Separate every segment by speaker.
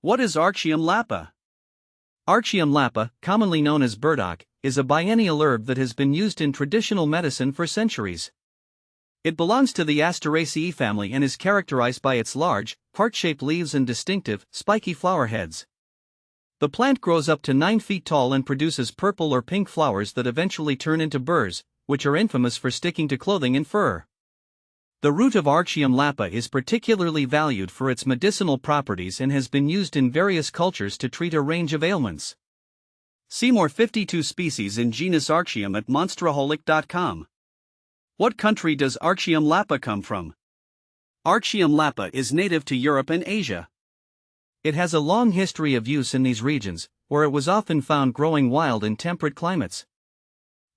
Speaker 1: What is Arctium lappa? Arctium lappa, commonly known as burdock, is a biennial herb that has been used in traditional medicine for centuries. It belongs to the Asteraceae family and is characterized by its large, heart-shaped leaves and distinctive, spiky flower heads. The plant grows up to 9 feet tall and produces purple or pink flowers that eventually turn into burrs, which are infamous for sticking to clothing and fur. The root of Arctium lappa is particularly valued for its medicinal properties and has been used in various cultures to treat a range of ailments. See more 52 species in genus Arctium at monsteraholic.com. What country does Arctium lappa come from? Arctium lappa is native to Europe and Asia. It has a long history of use in these regions, where it was often found growing wild in temperate climates.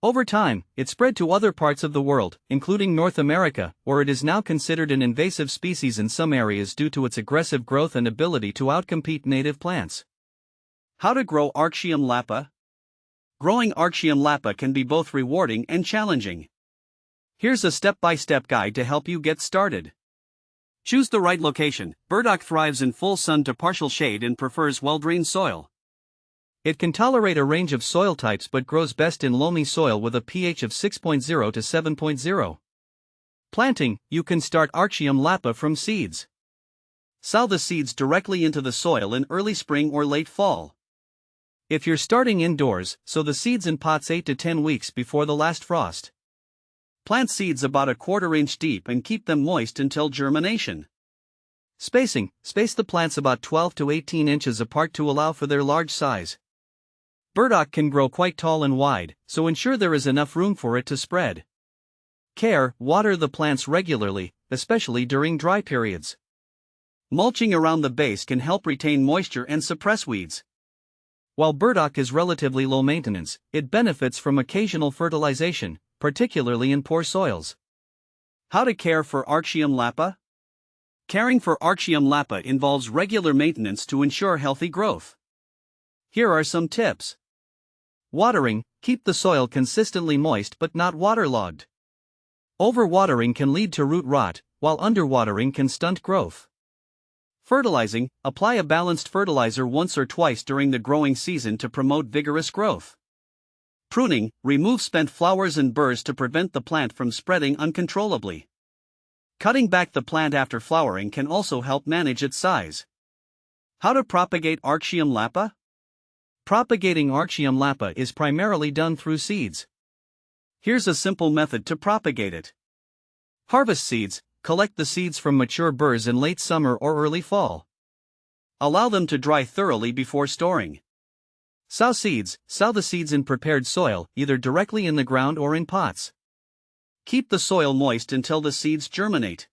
Speaker 1: Over time, it spread to other parts of the world, including North America, where it is now considered an invasive species in some areas due to its aggressive growth and ability to outcompete native plants. How to grow Arctium lappa? Growing Arctium lappa can be both rewarding and challenging. Here's a step-by-step guide to help you get started. Choose the right location. Burdock thrives in full sun to partial shade and prefers well-drained soil. It can tolerate a range of soil types but grows best in loamy soil with a pH of 6.0 to 7.0. Planting: you can start Arctium lappa from seeds. Sow the seeds directly into the soil in early spring or late fall. If you're starting indoors, sow the seeds in pots 8 to 10 weeks before the last frost. Plant seeds about 1/4 inch deep and keep them moist until germination. Spacing: space the plants about 12 to 18 inches apart to allow for their large size. Burdock can grow quite tall and wide, so ensure there is enough room for it to spread. Care: water the plants regularly, especially during dry periods. Mulching around the base can help retain moisture and suppress weeds. While burdock is relatively low maintenance, it benefits from occasional fertilization, particularly in poor soils. How to care for Arctium lappa? Caring for Arctium lappa involves regular maintenance to ensure healthy growth. Here are some tips. Watering: keep the soil consistently moist but not waterlogged. Overwatering can lead to root rot, while underwatering can stunt growth. Fertilizing: apply a balanced fertilizer once or twice during the growing season to promote vigorous growth. Pruning: remove spent flowers and burrs to prevent the plant from spreading uncontrollably. Cutting back the plant after flowering can also help manage its size. How to propagate Arctium lappa? Propagating Arctium lappa is primarily done through seeds. Here's a simple method to propagate it. Harvest seeds: collect the seeds from mature burrs in late summer or early fall. Allow them to dry thoroughly before storing. Sow seeds: sow the seeds in prepared soil, either directly in the ground or in pots. Keep the soil moist until the seeds germinate.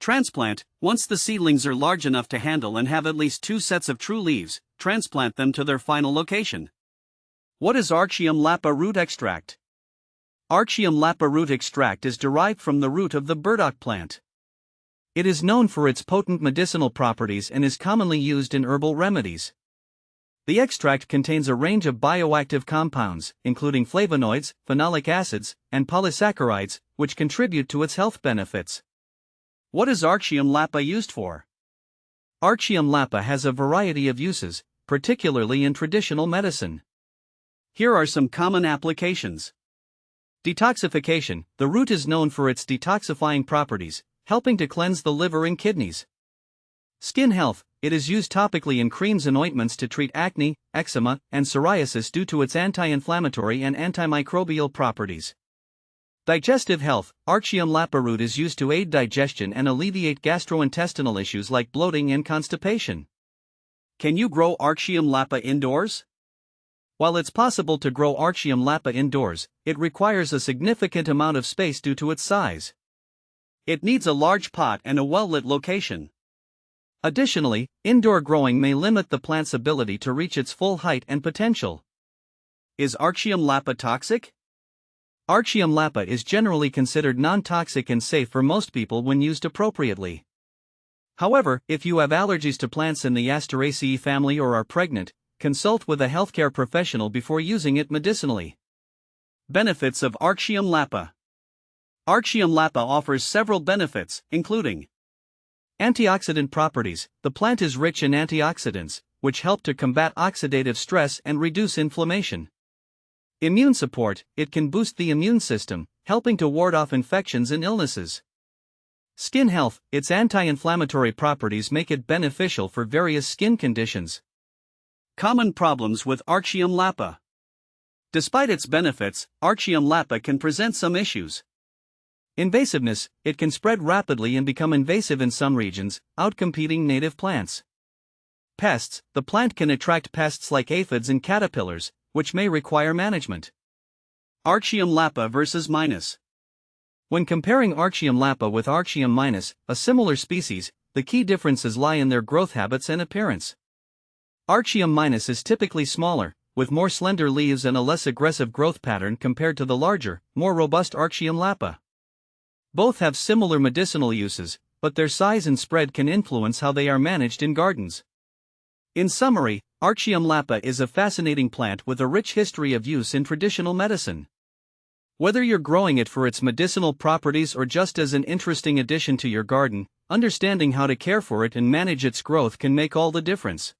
Speaker 1: Transplant: once the seedlings are large enough to handle and have at least 2 sets of true leaves, transplant them to their final location. What is Arctium lappa root extract? Arctium lappa root extract is derived from the root of the burdock plant. It is known for its potent medicinal properties and is commonly used in herbal remedies. The extract contains a range of bioactive compounds, including flavonoids, phenolic acids, and polysaccharides, which contribute to its health benefits. What is Arctium lappa used for? Arctium lappa has a variety of uses, particularly in traditional medicine. Here are some common applications. Detoxification: the root is known for its detoxifying properties, helping to cleanse the liver and kidneys. Skin health: it is used topically in creams and ointments to treat acne, eczema, and psoriasis due to its anti-inflammatory and antimicrobial properties. Digestive health: Arctium lappa root is used to aid digestion and alleviate gastrointestinal issues like bloating and constipation. Can you grow Arctium lappa indoors? While it's possible to grow Arctium lappa indoors, it requires a significant amount of space due to its size. It needs a large pot and a well-lit location. Additionally, indoor growing may limit the plant's ability to reach its full height and potential. Is Arctium lappa toxic? Arctium lappa is generally considered non-toxic and safe for most people when used appropriately. However, if you have allergies to plants in the Asteraceae family or are pregnant, consult with a healthcare professional before using it medicinally. Benefits of Arctium lappa. Arctium lappa offers several benefits, including Antioxidant properties. The plant is rich in antioxidants, which help to combat oxidative stress and reduce inflammation. Immune support. It can boost the immune system, helping to ward off infections and illnesses. Skin health. Its anti-inflammatory properties make it beneficial for various skin conditions. Common problems with Arctium lappa. Despite its benefits, Arctium lappa can present some issues. Invasiveness. It can spread rapidly and become invasive in some regions, outcompeting native plants. Pests. The plant can attract pests like aphids and caterpillars, which may require management. Arctium lappa versus minus. When comparing Arctium lappa with Arctium minus, a similar species, the key differences lie in their growth habits and appearance. Arctium minus is typically smaller, with more slender leaves and a less aggressive growth pattern compared to the larger, more robust Arctium lappa. Both have similar medicinal uses, but their size and spread can influence how they are managed in gardens. In summary, Arctium lappa is a fascinating plant with a rich history of use in traditional medicine. Whether you're growing it for its medicinal properties or just as an interesting addition to your garden, understanding how to care for it and manage its growth can make all the difference.